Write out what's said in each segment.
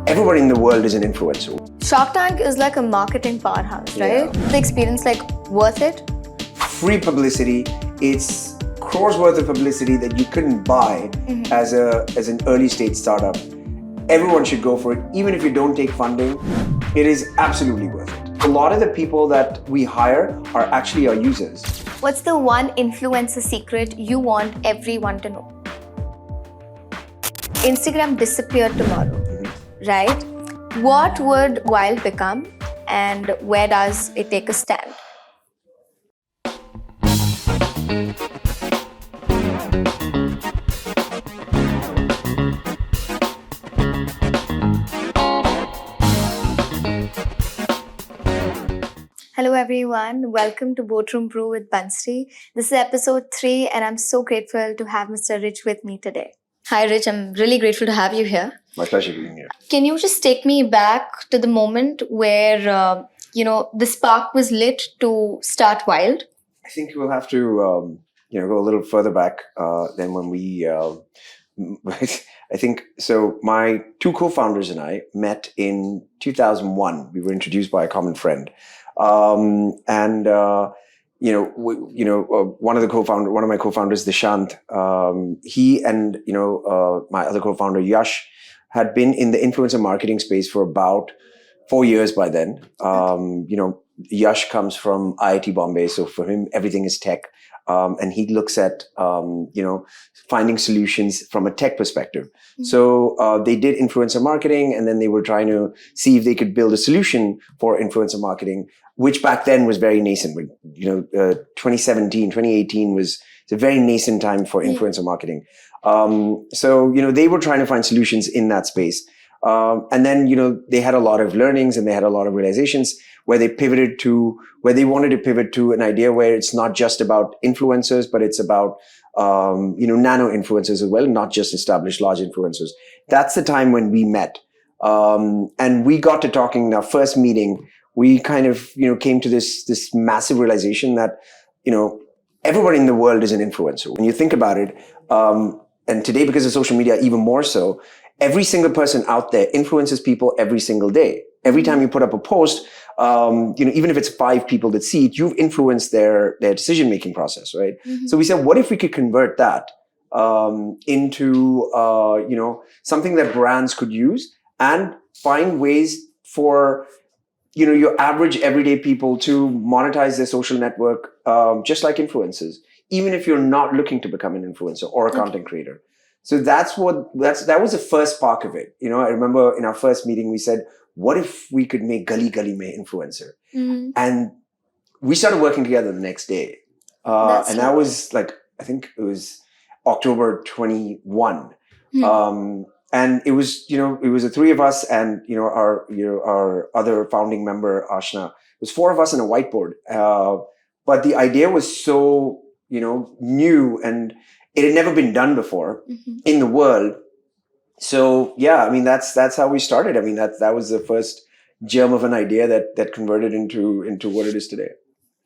Everybody in the world is an influencer. Shark Tank is like a marketing powerhouse, right? Yeah. The experience, like, worth it? Free publicity. It's crores worth of publicity that you couldn't buy as an early stage startup. Everyone should go for it. Even if you don't take funding, it is absolutely worth it. A lot of the people that we hire are actually our users. What's the one influencer secret you want everyone to know? Instagram disappeared tomorrow, right? What would WYLD become, and where does it take a stand? Hello everyone, welcome to Boardroom Brew with Bansari. This is episode 3 and I'm so grateful to have Mr. Rij with me today. Hi Rij, I'm really grateful to have you here. My pleasure being here. Can you just take me back to the moment where, the spark was lit to start WYLD? I think we'll have to, go a little further back than when we. I think so. My two co-founders and I met in 2001. We were introduced by a common friend, one of my co-founders, Dishant, he and my other co-founder Yash had been in the influencer marketing space for about 4 years by then. Yash comes from IIT Bombay, so for him everything is tech, and he looks at finding solutions from a tech perspective. So they did influencer marketing, and then they were trying to see if they could build a solution for influencer marketing, which back then was very nascent. 2017, 2018 was a very nascent time for influencer marketing. They were trying to find solutions in that space. And then, they had a lot of learnings and they had a lot of realizations where they wanted to pivot to an idea where it's not just about influencers, but it's about, nano-influencers as well, not just established large influencers. That's the time when we met. And we got to talking in our first meeting. We kind of, came to this massive realization that, everybody in the world is an influencer. When you think about it, and today because of social media, even more so, every single person out there influences people every single day. Every time you put up a post, even if it's 5 people that see it, you've influenced their decision-making process, right? So we said, what if we could convert that into, something that brands could use and find ways for, your average everyday people to monetize their social network, just like influencers, even if you're not looking to become an influencer or a content creator. So that was the first spark of it. I remember in our first meeting, we said, what if we could make Gali Gali mein influencer? And we started working together the next day. And that was I think it was October 21. And it was the 3 of us and, our other founding member, Ashna. It was 4 of us and a whiteboard. But the idea was so, new, and it had never been done before in the world. So yeah, that's how we started. That was the first germ of an idea that converted into what it is today.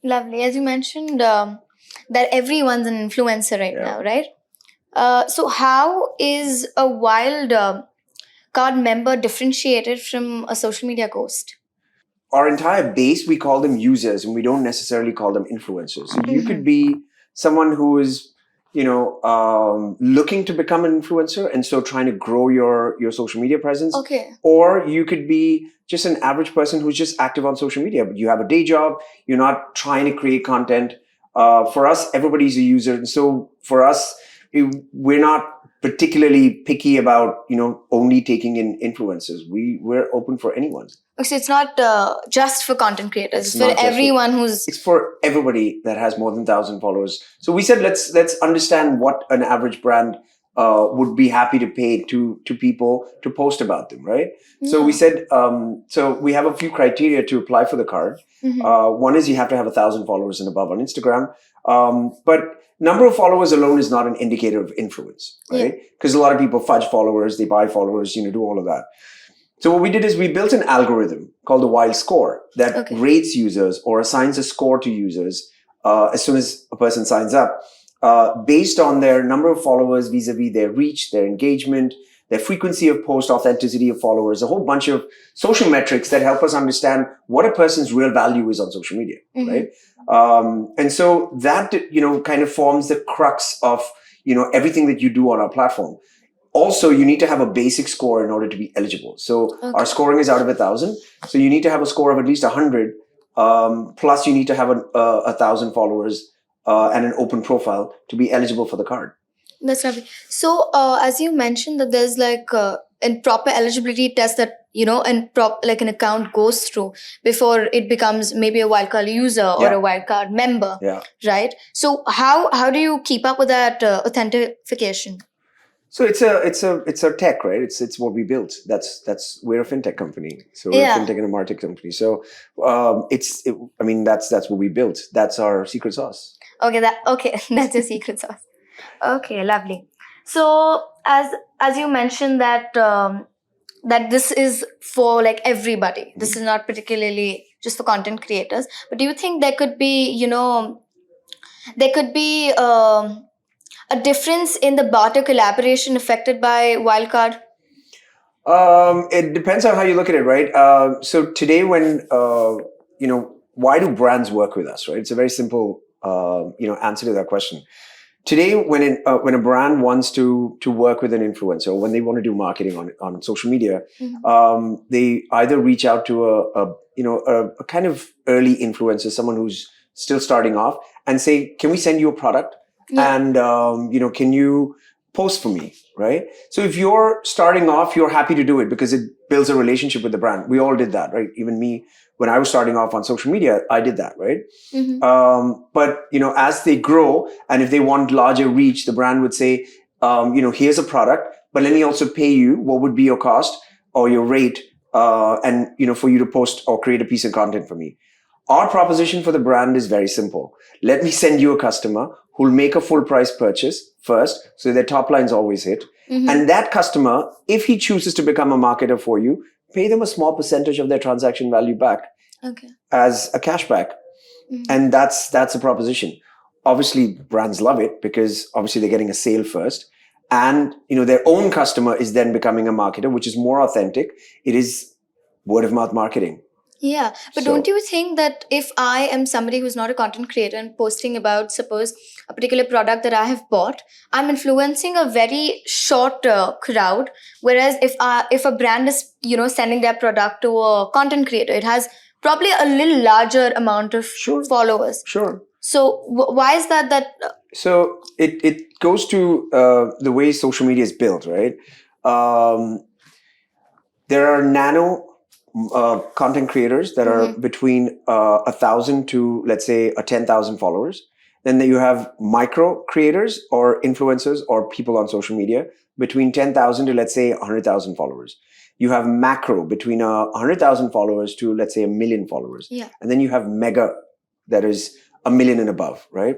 Lovely. As you mentioned, that everyone's an influencer right now, right? So how is a WYLD card member differentiated from a social media ghost? Our entire base, we call them users, and we don't necessarily call them influencers. So you could be someone who is looking to become an influencer and so trying to grow your social media presence. Okay. Or you could be just an average person who's just active on social media, but you have a day job, you're not trying to create content. For us, everybody's a user. And so for us, we're not particularly picky about, only taking in influencers. We're open for anyone. So it's not just for content creators. It's for everyone It's for everybody that has more than 1,000 followers. So we said, let's understand what an average brand would be happy to pay to people to post about them, right? Yeah. So we said, so we have a few criteria to apply for the card. One is you have to have 1,000 followers and above on Instagram. But number of followers alone is not an indicator of influence, right? Because a lot of people fudge followers, they buy followers, do all of that. So what we did is we built an algorithm called the WYLD score that rates users or assigns a score to users as soon as a person signs up based on their number of followers vis-a-vis their reach, their engagement, their frequency of post, authenticity of followers, a whole bunch of social metrics that help us understand what a person's real value is on social media, right? And so that, kind of forms the crux of, everything that you do on our platform. Also, you need to have a basic score in order to be eligible. So our scoring is out of 1,000. So you need to have a score of at least 100. Plus, you need to have 1,000 followers and an open profile to be eligible for the card. That's lovely. So, as you mentioned that there's like a proper eligibility test that like an account goes through before it becomes maybe a wildcard user or a wildcard member, right? So, how do you keep up with that authentication? So it's a tech, right? It's what we built. We're a fintech company. So we're a fintech and a martech company. So that's what we built. That's our secret sauce. Okay, that's your secret sauce. Okay, lovely. So as you mentioned that that this is for like everybody. This is not particularly just for content creators. But do you think there could be a difference in the barter collaboration affected by wildcard? It depends on how you look at it, right? So today, when why do brands work with us, right? It's a very simple answer to that question. Today, when a brand wants to work with an influencer, when they want to do marketing on social media, they either reach out to a kind of early influencer, someone who's still starting off, and say, "Can we send you a product? And can you post for me?" Right? So if you're starting off, you're happy to do it because it builds a relationship with the brand. We all did that, right? Even me, when I was starting off on social media, I did that, right? But as they grow, and if they want larger reach, the brand would say, here's a product, but let me also pay you. What would be your cost or your rate, and for you to post or create a piece of content for me? Our proposition for the brand is very simple. Let me send you a customer who'll make a full price purchase first, so their top line's always hit. And that customer, if he chooses to become a marketer for you, pay them a small percentage of their transaction value back as a cashback. And that's a proposition. Obviously, brands love it because obviously they're getting a sale first. And their own customer is then becoming a marketer, which is more authentic. It is word of mouth marketing. Yeah, but don't you think that if I am somebody who's not a content creator and posting about, suppose, a particular product that I have bought, I'm influencing a very short crowd. Whereas if a brand is sending their product to a content creator, it has probably a little larger amount of followers. Sure. So why is that? So it goes to the way social media is built, right? There are nano content creators that are between 1,000 to, let's say, 10,000 followers. Then you have micro creators or influencers or people on social media between 10,000 to, let's say, 100,000 followers. You have macro between 100,000 followers to, let's say, 1 million followers. And then you have mega, that is 1 million and above, right?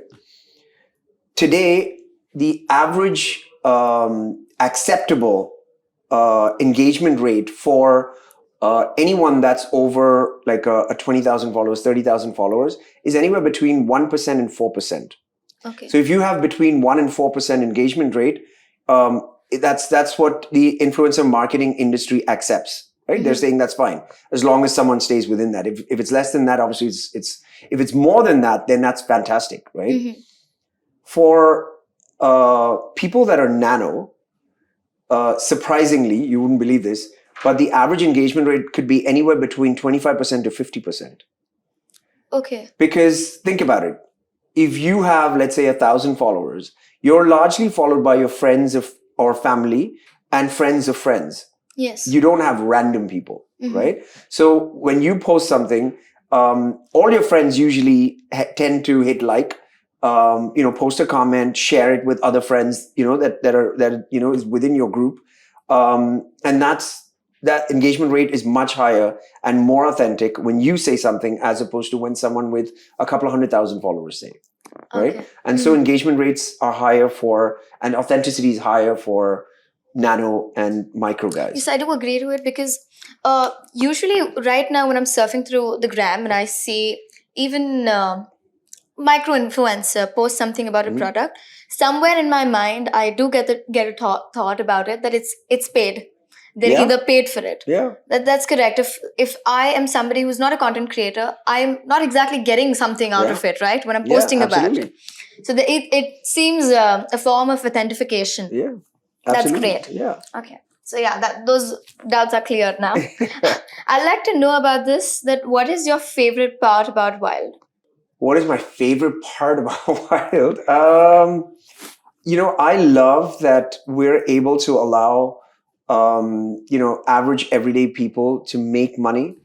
Today, the average acceptable engagement rate for anyone that's over like a 20,000 followers, 30,000 followers is anywhere between 1% and 4%. Okay. So if you have between 1 and 4% engagement rate, that's what the influencer marketing industry accepts, right? They're saying that's fine as long as someone stays within that. If it's less than that, obviously it's if it's more than that, then that's fantastic, right? For people that are nano, surprisingly, you wouldn't believe this, but the average engagement rate could be anywhere between 25% to 50%. Okay. Because think about it. If you have, let's say, 1,000 followers, you're largely followed by your friends or family and friends of friends. Yes. You don't have random people, right? So when you post something, all your friends usually tend to hit like, post a comment, share it with other friends, that is within your group. And that engagement rate is much higher and more authentic when you say something as opposed to when someone with a couple of 100,000 followers say, right? Okay. And so engagement rates are higher and authenticity is higher for nano and micro guys. Yes, I do agree to it because usually right now when I'm surfing through the gram and I see even micro influencer posts something about a product, somewhere in my mind I do get a thought about it that it's paid. They're either paid for it. Yeah. That's correct. If I am somebody who's not a content creator, I'm not exactly getting something out of it, right? When I'm posting about it. So it seems a form of authentication. Yeah. Absolutely. That's great. Yeah. Okay. So yeah, those doubts are clear now. I'd like to know about this, that what is your favorite part about WYLD? What is my favorite part about WYLD? I love that we're able to allow average everyday people to make money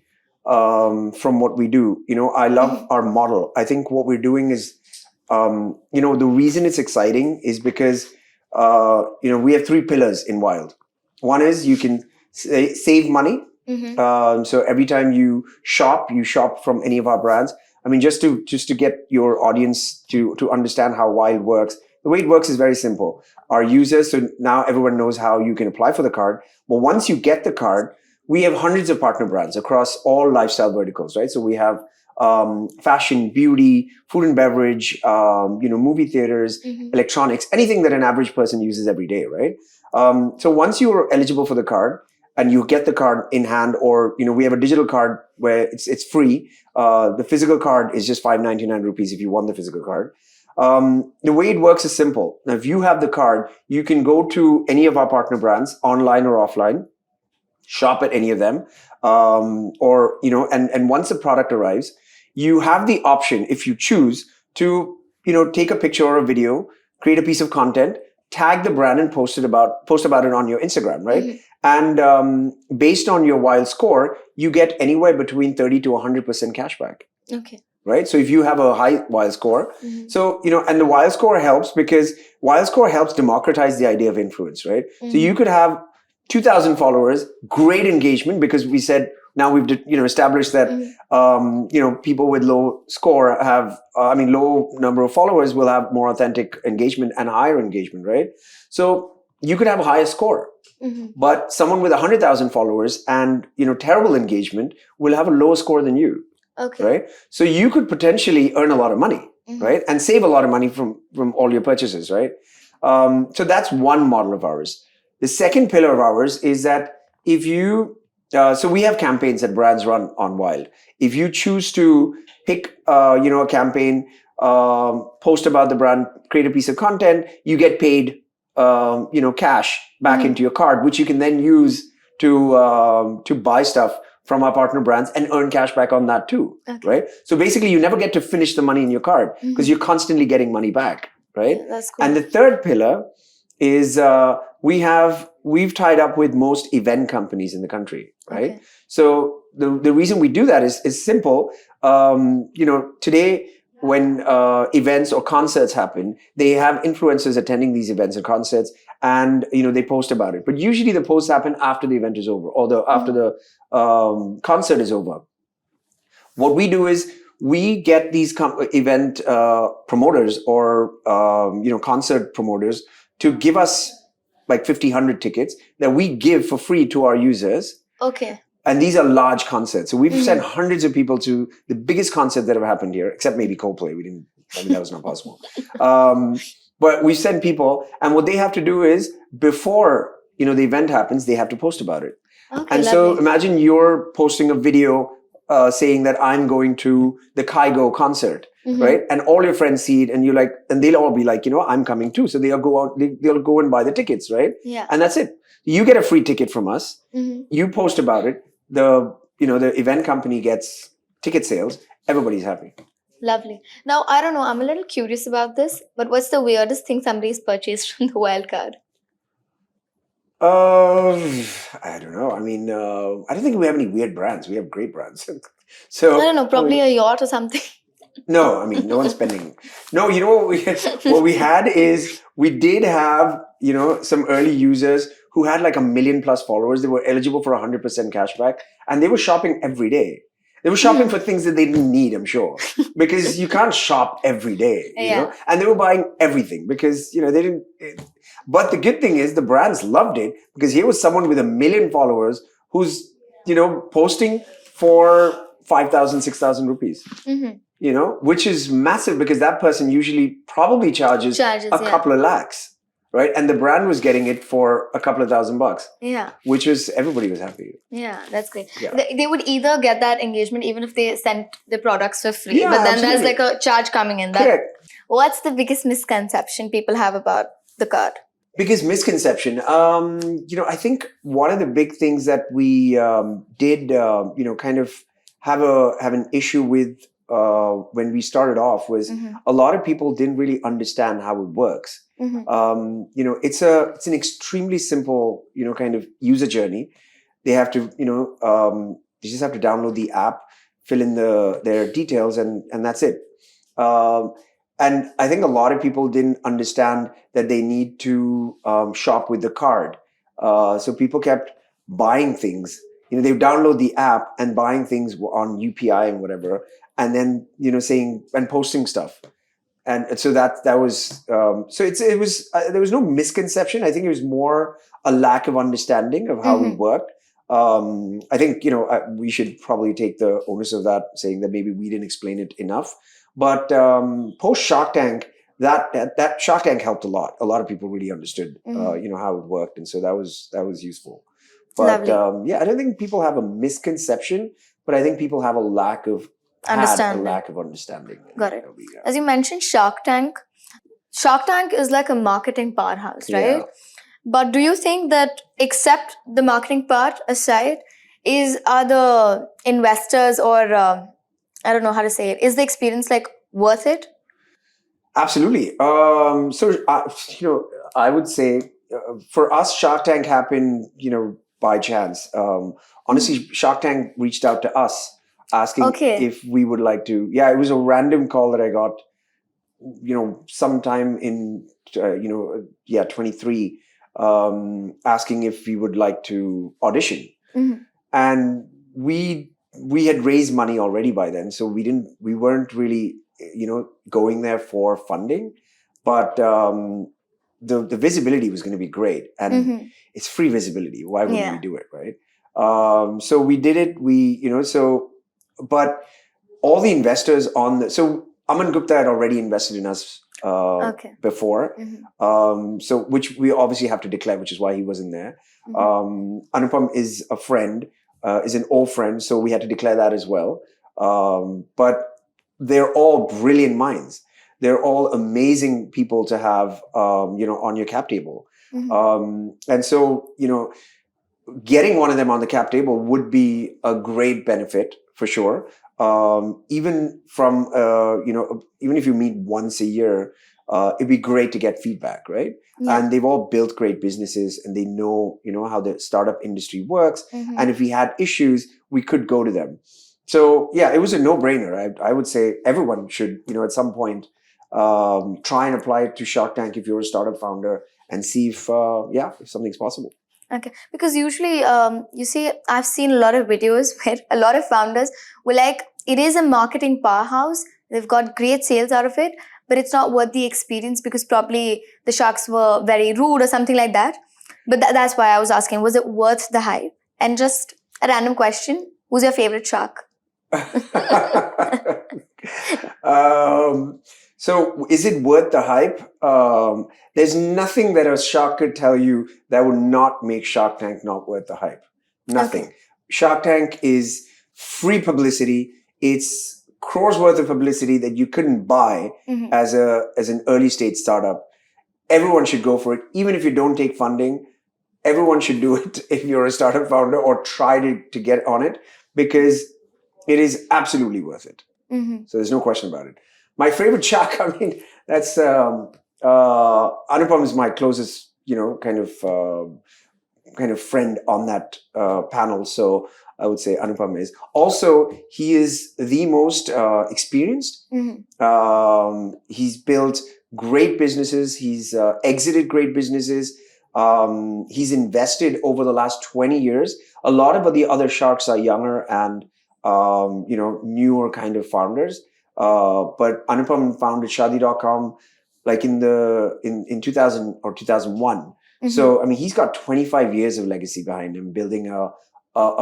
from what we do. I love our model. I think what we're doing is, the reason it's exciting is because, we have 3 pillars in WYLD. One is you can save money. So every time you shop from any of our brands. I mean, just to get your audience to understand how WYLD works. The way it works is very simple. Our users, so now everyone knows how you can apply for the card. But once you get the card, we have hundreds of partner brands across all lifestyle verticals, right? So we have fashion, beauty, food and beverage, movie theaters, electronics, anything that an average person uses every day, right? So once you're eligible for the card and you get the card in hand, or, we have a digital card where it's free. The physical card is just 599 rupees if you want the physical card. The way it works is simple. Now, if you have the card, you can go to any of our partner brands, online or offline, shop at any of them, and once the product arrives, you have the option, if you choose, to take a picture or a video, create a piece of content, tag the brand, and post about it on your Instagram, right? And based on your WYLD score, you get anywhere between 30 to 100% cashback. Okay. Right? So if you have a high WYLD score, so, and the WYLD score helps because WYLD score helps democratize the idea of influence, right? So you could have 2,000 followers, great engagement, because we said, now we've, established that, people with low score have, low number of followers will have more authentic engagement and higher engagement, right? So you could have a higher score, but someone with 100,000 followers and, terrible engagement will have a lower score than you. Okay. Right. So you could potentially earn a lot of money, right? And save a lot of money from all your purchases, right? So that's one model of ours. The second pillar of ours is that if you, so we have campaigns that brands run on WYLD. If you choose to pick, a campaign, post about the brand, create a piece of content, you get paid, cash back into your card, which you can then use to buy stuff from our partner brands and earn cash back on that too, right? So basically, you never get to finish the money in your card because you're constantly getting money back, right? Yeah, that's cool. And the third pillar is we've tied up with most event companies in the country, right? Okay. So the reason we do that is simple. Today when events or concerts happen, they have influencers attending these events and concerts, and they post about it. But usually the posts happen after the event is over, or after the concert is over. What we do is we get these event promoters or concert promoters to give us like 50, 100 tickets that we give for free to our users. Okay. And these are large concerts. So we've sent hundreds of people to the biggest concert that ever happened here, except maybe Coldplay. That was not possible. But we send people, and what they have to do is before, the event happens, they have to post about it. Okay, and lovely. So imagine you're posting a video saying that I'm going to the Kygo concert, right? And all your friends see it, and you're like, and they'll all be like, I'm coming too. So they'll go out, they'll go and buy the tickets, right? Yeah. And that's it. You get a free ticket from us. You post about it. The event company gets ticket sales. Everybody's happy. Lovely. Now, I don't know, I'm a little curious about this, but what's the weirdest thing somebody's purchased from the WYLD card? I don't know. I don't think we have any weird brands. We have great brands. So I don't know, probably a yacht or something. No, no one's spending. No, what we had is we did have, some early users who had like 1 million+ followers. They were eligible for 100% cashback, and they were shopping every day. They were shopping for things that they didn't need, I'm sure, because you can't shop every day, you know? And they were buying everything because, they didn't. But the good thing is the brands loved it because here was someone with 1 million followers who's, posting for 5,000, 6,000 rupees. which is massive because that person usually probably charges a couple of lakhs, right? And the brand was getting it for a couple of $1,000. Yeah. Which was, everybody was happy. Yeah, that's great. Yeah. They would either get that engagement even if they sent the products for free. Yeah, but then absolutely. there's like a charge coming in. Correct. What's the biggest misconception people have about the card? Biggest misconception. I think one of the big things that we did, kind of have an issue with when we started off was a lot of people didn't really understand how it works. It's an extremely simple, kind of user journey. They have to, they just have to download the app, fill in their details, and that's it. And I think a lot of people didn't understand that they need to shop with the card. So people kept buying things. They would download the app and buying things on UPI and whatever, and then saying and posting stuff. And so that was it was there was no misconception. I think it was more a lack of understanding of how we worked. I think we should probably take the onus of that, saying that maybe we didn't explain it enough. But post Shark Tank, that Shark Tank helped a lot. A lot of people really understood, how it worked, and so that was useful. But I don't think people have a misconception, but I think people have a lack of understanding. Got it. As you mentioned, Shark Tank is like a marketing powerhouse, right? Yeah. But do you think that, except the marketing part aside, are the investors or I don't know how to say it, is the experience like worth it? Absolutely. I would say for us, Shark Tank happened, by chance. Honestly, Shark Tank reached out to us asking if we would like to. Yeah, it was a random call that I got, sometime in, 23, asking if we would like to audition. And we had raised money already by then, so we weren't really, going there for funding, but the visibility was going to be great, and it's free visibility. Why wouldn't we do it, right? So we did it. But all the investors so Aman Gupta had already invested in us before, so which we obviously have to declare, which is why he wasn't there. Anupam is a friend, is an old friend, so we had to declare that as well. But they're all brilliant minds. They're all amazing people to have, on your cap table. And so, getting one of them on the cap table would be a great benefit for sure. Even from, even if you meet once a year, it'd be great to get feedback, right? Yeah. And they've all built great businesses, and they know, how the startup industry works. And if we had issues, we could go to them. So yeah, it was a no-brainer. I would say everyone should, at some point, try and apply it to Shark Tank if you're a startup founder, and see if something's possible. Okay, because usually, you see, I've seen a lot of videos where a lot of founders were like, it is a marketing powerhouse. They've got great sales out of it, but it's not worth the experience because probably the sharks were very rude or something like that. But that's why I was asking, was it worth the hype? And just a random question, who's your favorite shark? So is it worth the hype? There's nothing that a shark could tell you that would not make Shark Tank not worth the hype. Nothing. Okay. Shark Tank is free publicity. It's crores worth of publicity that you couldn't buy as an early stage startup. Everyone should go for it. Even if you don't take funding, everyone should do it if you're a startup founder, or try to get on it, because it is absolutely worth it. So there's no question about it. My favorite shark, I mean, that's Anupam is my closest, kind of friend on that panel. So I would say Anupam is. Also, he is the most experienced. He's built great businesses. He's exited great businesses. He's invested over the last 20 years. A lot of the other sharks are younger and newer kind of founders. But Anupam founded Shaadi.com like in 2000 or 2001. So, I mean, he's got 25 years of legacy behind him, building a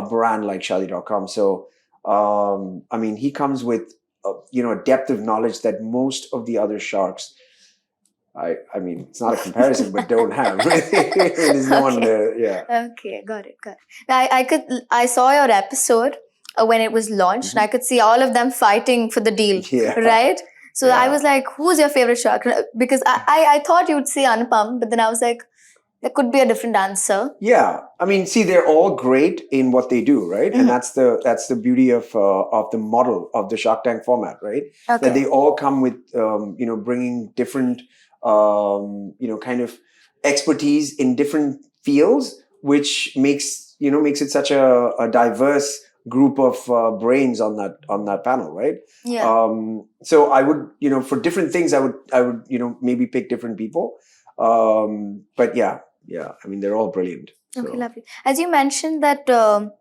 brand like Shaadi.com. So, I mean, he comes with a depth of knowledge that most of the other sharks, I mean, it's not a comparison, but don't have. There's no one there. Yeah. Okay, got it. I saw your episode when it was launched, and I could see all of them fighting for the deal, right? So I was like, who's your favorite shark? Because I thought you would say Anupam, but then I was like, there could be a different answer. Yeah, I mean, see, they're all great in what they do, right? And that's the beauty of the model of the Shark Tank format, right? That they all come with bringing different kind of expertise in different fields, which makes it such a diverse group of brains on that panel, right? Yeah. So I would, for different things, I would maybe pick different people. But yeah, I mean, they're all brilliant. Okay, lovely. As you mentioned that Anupam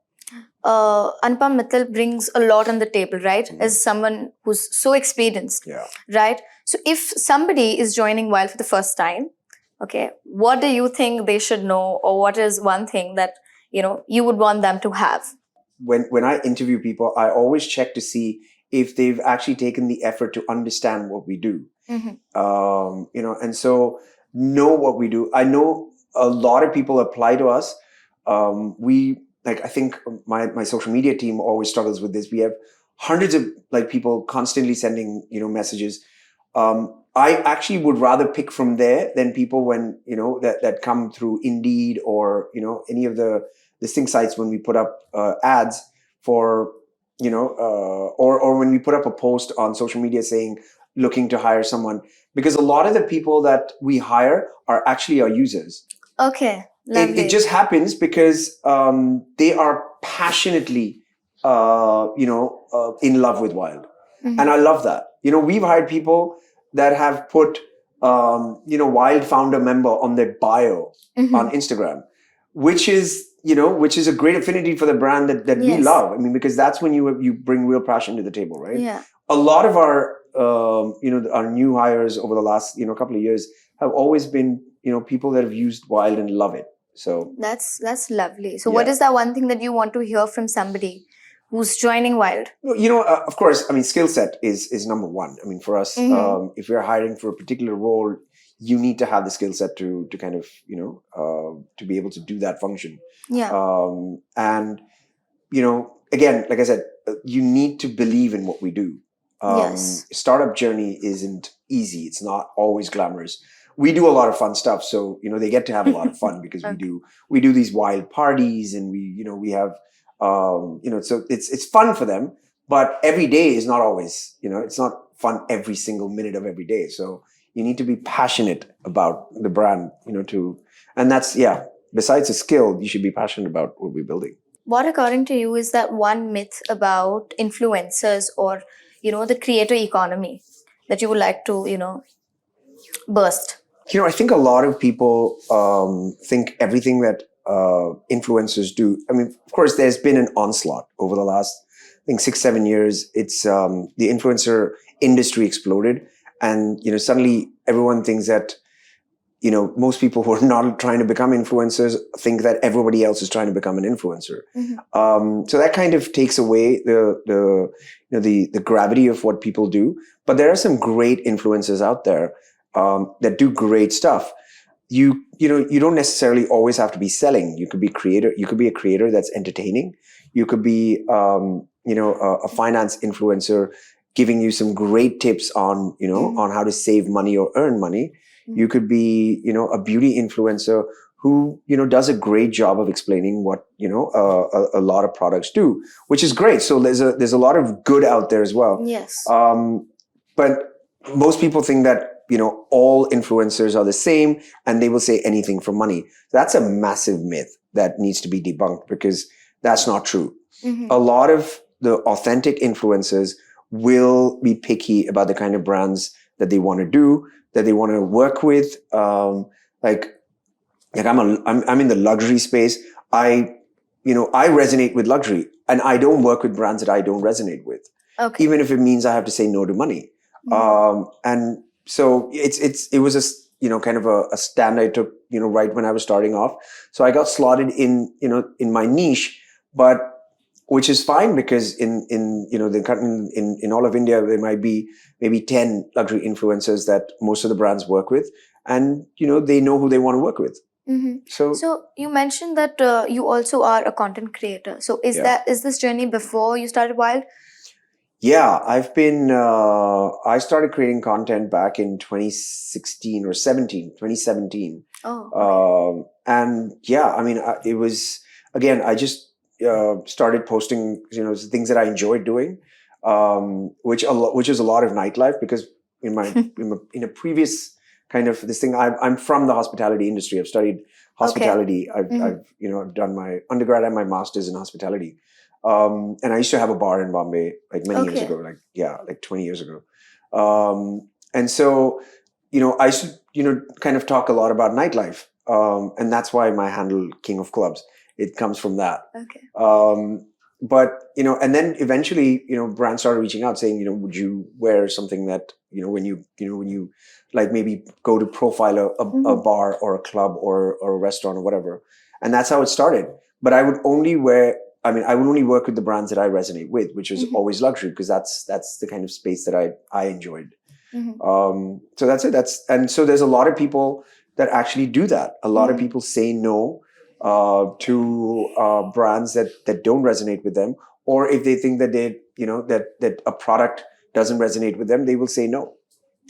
Mittal brings a lot on the table, right? As someone who's so experienced, right? So if somebody is joining WYLD for the first time, okay, what do you think they should know, or what is one thing that you would want them to have? When I interview people, I always check to see if they've actually taken the effort to understand what we do. And so know what we do. I know a lot of people apply to us. I think my social media team always struggles with this. We have hundreds of people constantly sending messages. I actually would rather pick from there than people when that come through Indeed or any of the listing sites when we put up ads for or when we put up a post on social media saying looking to hire someone, because a lot of the people that we hire are actually our users. Okay, lovely. It just happens because they are passionately in love with WYLD. And I love that. We've hired people that have put WYLD founder member on their bio on Instagram, which is a great affinity for the brand that we love. I mean, because that's when you bring real passion to the table, right? Yeah. A lot of our our new hires over the last couple of years have always been people that have used WYLD and love it. So that's lovely. So what is that one thing that you want to hear from somebody who's joining WYLD? Of course, I mean, skill set is number one. I mean, for us, if we're hiring for a particular role, you need to have the skill set to kind of to be able to do that function. Yeah. And again, like I said, you need to believe in what we do. Startup journey isn't easy. It's not always glamorous. We do a lot of fun stuff, so they get to have a lot of fun because we do these wild parties, and we have so it's fun for them. But every day is not always it's not fun every single minute of every day. So you need to be passionate about the brand, and that's besides the skill, you should be passionate about what we're building. What, according to you, is that one myth about influencers or the creator economy that you would like to burst? I think a lot of people think everything that influencers do. I mean, of course, there's been an onslaught over the last, I think, 6-7 years. It's the influencer industry exploded, and suddenly everyone thinks that most people who are not trying to become influencers think that everybody else is trying to become an influencer. So that kind of takes away the gravity of what people do. But there are some great influencers out there that do great stuff. You don't necessarily always have to be selling. You could be creator. You could be a creator that's entertaining. You could be a finance influencer giving you some great tips on on how to save money or earn money. You could be a beauty influencer who does a great job of explaining what a lot of products do, which is great. So there's a lot of good out there as well. Yes. But most people think that all influencers are the same and they will say anything for money. That's a massive myth that needs to be debunked, because that's not true. A lot of the authentic influencers will be picky about the kind of brands that they want to do, that they want to work with. Like I'm in the luxury space. I resonate with luxury, and I don't work with brands that I don't resonate with. Okay. Even if it means I have to say no to money. And so it was a kind of a stand I took right when I was starting off. So I got slotted in my niche, but which is fine because in all of India, there might be maybe 10 luxury influencers that most of the brands work with, and they know who they want to work with. Mm-hmm. So you mentioned that you also are a content creator. So is this journey before you started WYLD? Yeah, I started creating content back in 2016 or 2017. Oh. Okay. And yeah, I mean, it was, again, I just started posting, things that I enjoyed doing, which is a lot of nightlife, because in a previous kind of this thing, I'm from the hospitality industry. I've studied hospitality. Okay. I've done my undergrad and my master's in hospitality. And I used to have a bar in Bombay like many years ago, like 20 years ago. And so, I used to, kind of talk a lot about nightlife. And that's why my handle King of Clubs, it comes from that. Okay. But, and then eventually, brands started reaching out saying, would you wear something that, when you like maybe go to profile a bar or a club or a restaurant or whatever. And that's how it started. But I would only work with the brands that I resonate with, which was always luxury, because that's the kind of space that I enjoyed. So that's it. And so there's a lot of people that actually do that. A lot of people say no to brands that don't resonate with them, or if they think that that a product doesn't resonate with them, they will say no,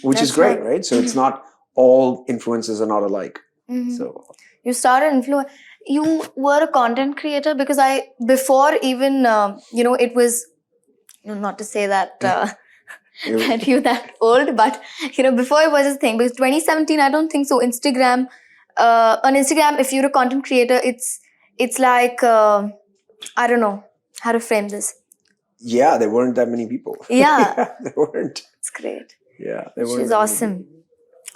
which is great, right? So it's not all influencers are not alike. So you started you were a content creator because before even it was, not to say that that you're that old, but before it was a thing, because 2017 I don't think so. Instagram, on Instagram, if you're a content creator, it's like I don't know how to frame this. Yeah, there weren't that many people. Yeah, there weren't. It's great. Yeah, which is awesome.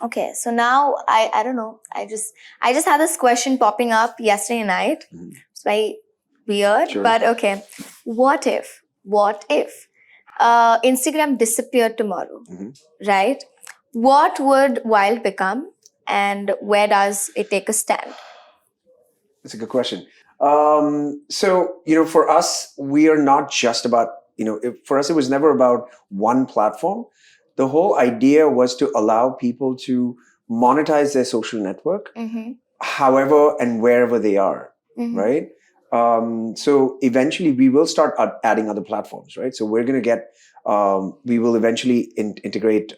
Okay, so now I don't know. I just had this question popping up yesterday night. It's very weird, but okay. What if Instagram disappeared tomorrow, right? What would WYLD become, and where does it take a stand? That's a good question. So, for us, we are not just about, for us, it was never about one platform. The whole idea was to allow people to monetize their social network, however and wherever they are, right? So eventually we will start adding other platforms, right? So we're going to get, we will eventually integrate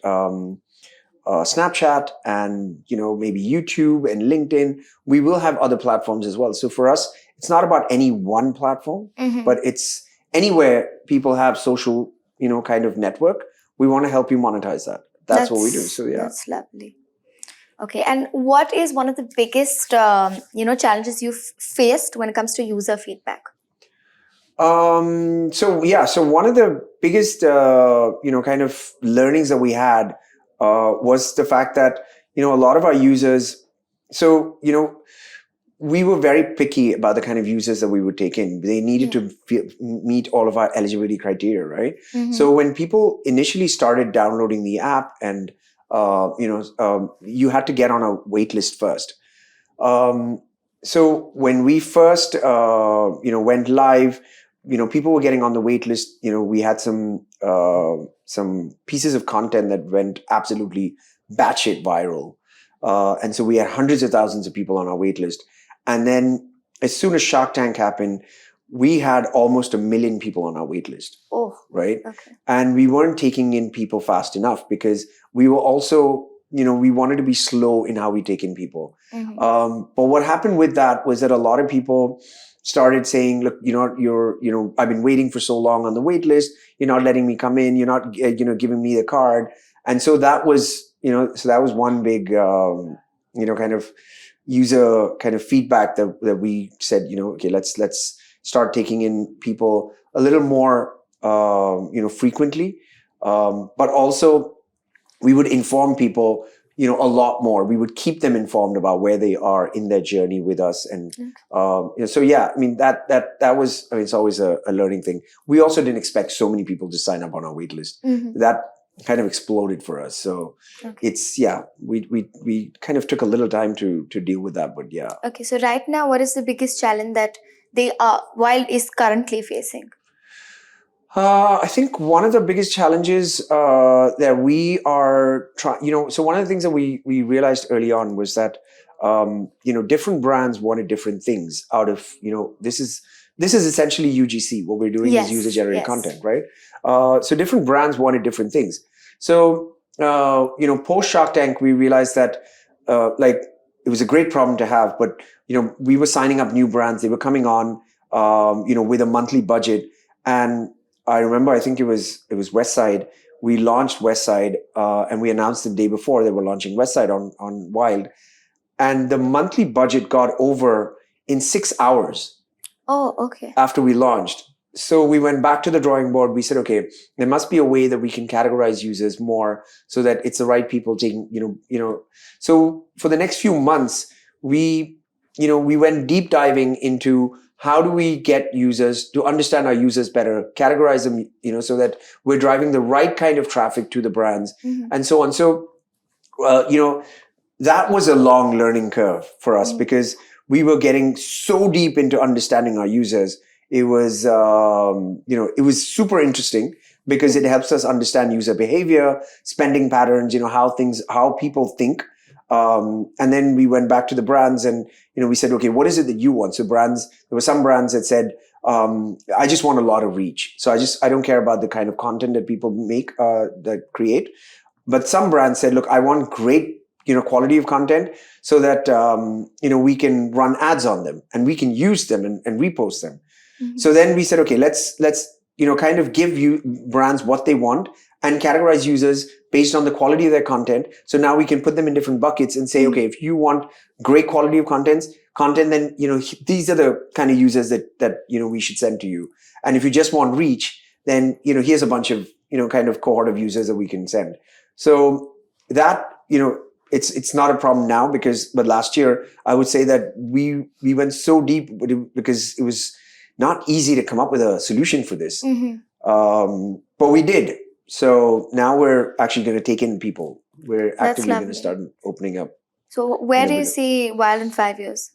Snapchat and, maybe YouTube and LinkedIn. We will have other platforms as well. So for us, it's not about any one platform, but it's anywhere people have social, kind of network. We want to help you monetize that. That's what we do. So yeah. That's lovely. Okay. And what is one of the biggest, challenges you've faced when it comes to user feedback? So one of the biggest, kind of learnings that we had was the fact that, a lot of our users, we were very picky about the kind of users that we would take in. They needed to meet all of our eligibility criteria, right? So when people initially started downloading the app and, you had to get on a waitlist first. So when we first, went live, people were getting on the waitlist. We had some pieces of content that went absolutely batshit viral. And so we had hundreds of thousands of people on our waitlist. And then as soon as Shark Tank happened, we had almost 1 million people on our waitlist. Oh, right. Okay. And we weren't taking in people fast enough because we were also, we wanted to be slow in how we take in people. But what happened with that was that a lot of people started saying, look, I've been waiting for so long on the waitlist. You're not letting me come in. You're not, giving me the card. And so that was, that was one big, kind of user kind of feedback that we said, okay, let's start taking in people a little more, frequently. But also we would inform people, a lot more. We would keep them informed about where they are in their journey with us. And, so yeah, I mean, that was, it's always a learning thing. We also didn't expect so many people to sign up on our waitlist. That kind of exploded for us. So it's, we kind of took a little time to deal with that, but yeah. Okay. So right now, what is the biggest challenge that WYLD is currently facing? I think one of the biggest challenges that we are trying, so one of the things that we realized early on was that, different brands wanted different things out of, this is essentially UGC. What we're doing is user generated content, right? So different brands wanted different things. So, post Shark Tank, we realized that, it was a great problem to have, but, we were signing up new brands. They were coming on, with a monthly budget. And I remember, I think it was Westside. We launched Westside, and we announced the day before that we're launching Westside on WYLD. And the monthly budget got over in 6 hours. Oh, okay. After we launched. So we went back to the drawing board. We said, okay, there must be a way that we can categorize users more so that it's the right people taking, So for the next few months, we went deep diving into how do we get users to understand our users better, categorize them, so that we're driving the right kind of traffic to the brands and so on. So, that was a long learning curve for us because we were getting so deep into understanding our users. It was, it was super interesting because it helps us understand user behavior, spending patterns, how people think. And then we went back to the brands and, we said, okay, what is it that you want? So there were some brands that said, I just want a lot of reach. So I don't care about the kind of content that people make, that create. But some brands said, look, I want great, quality of content so that, we can run ads on them and we can use them and repost them. So then we said, okay, let's kind of give you brands what they want and categorize users based on the quality of their content. So now we can put them in different buckets and say, okay, if you want great quality of content, then, these are the kind of users that we should send to you. And if you just want reach, then, here's a bunch of, kind of cohort of users that we can send. So that, it's not a problem now but last year, I would say that we went so deep because it was not easy to come up with a solution for this. But we did. So now we're actually going to take in people. We're actively going to start opening up. So where do you see WYLD in 5 years?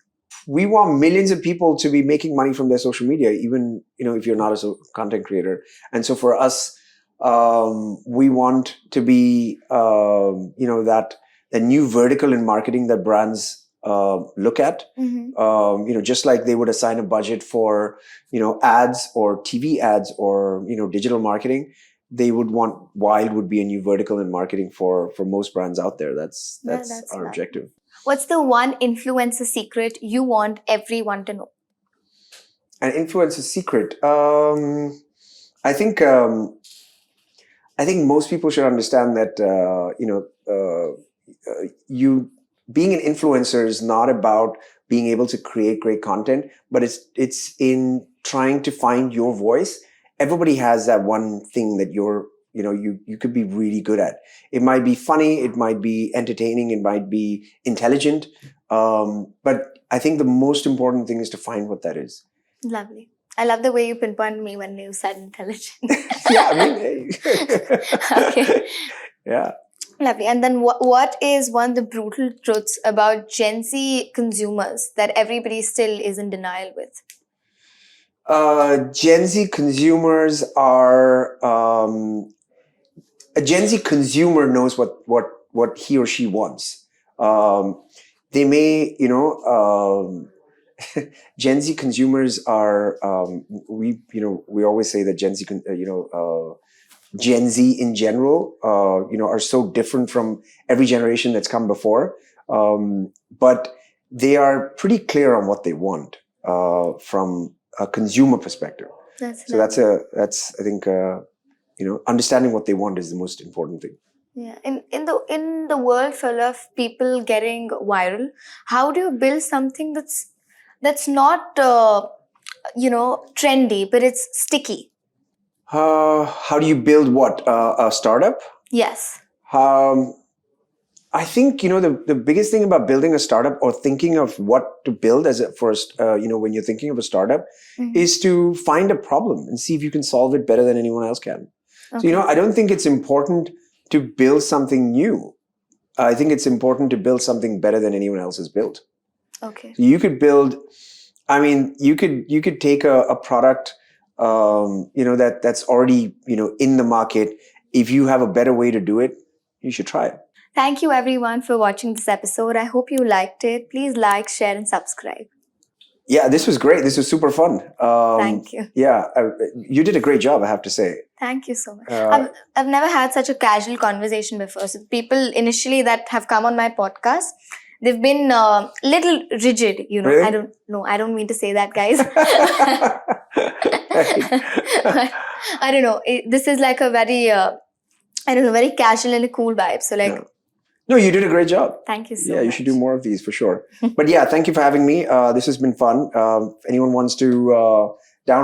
We want millions of people to be making money from their social media, even, if you're not a content creator. And so for us, we want to be, that new vertical in marketing that brands look at, just like they would assign a budget for, ads or TV ads or, digital marketing, they would want WYLD would be a new vertical in marketing for most brands out there. That's our objective. What's the one influencer secret you want everyone to know? An influencer secret. I think most people should understand that, you being an influencer is not about being able to create great content, but it's in trying to find your voice. Everybody has that one thing that you could be really good at. It might be funny, it might be entertaining, it might be intelligent. But I think the most important thing is to find what that is. Lovely. I love the way you pinpointed me when you said intelligent. Yeah, I mean, hey. Okay. Yeah. Lovely. And then what is one of the brutal truths about Gen Z consumers that everybody still is in denial with? Gen Z consumers are, a Gen Z consumer knows what he or she wants. They may, Gen Z consumers are, we always say that Gen Z, Gen Z in general, are so different from every generation that's come before. But they are pretty clear on what they want, from a consumer perspective. That's I think, understanding what they want is the most important thing. Yeah. In the world full of people getting viral, how do you build something that's not, trendy, but it's sticky? How do you build what? A startup? Yes. I think, the biggest thing about building a startup or thinking of what to build as a first, when you're thinking of a startup, is to find a problem and see if you can solve it better than anyone else can. Okay. So, I don't think it's important to build something new. I think it's important to build something better than anyone else has built. Okay. So you could build I mean, you could take a product, that's already, in the market. If you have a better way to do it, you should try it. Thank you everyone for watching this episode. I hope you liked it. Please like, share, and subscribe. Yeah, this was great. This was super fun. Thank you. Yeah, you did a great job, I have to say. Thank you so much. I've never had such a casual conversation before. So people initially that have come on my podcast, they've been little rigid, Really? I don't know. I don't mean to say that, guys. But, I don't know. This is like a very, very casual and a cool vibe. So like, No, you did a great job. Thank you so Yeah, much. you should do more of these for sure. But yeah, thank you for having me. This has been fun. If anyone wants to get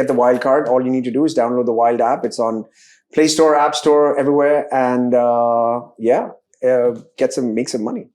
the Wild card, all you need to do is download the Wild app. It's on Play Store, App Store, everywhere. And make some money.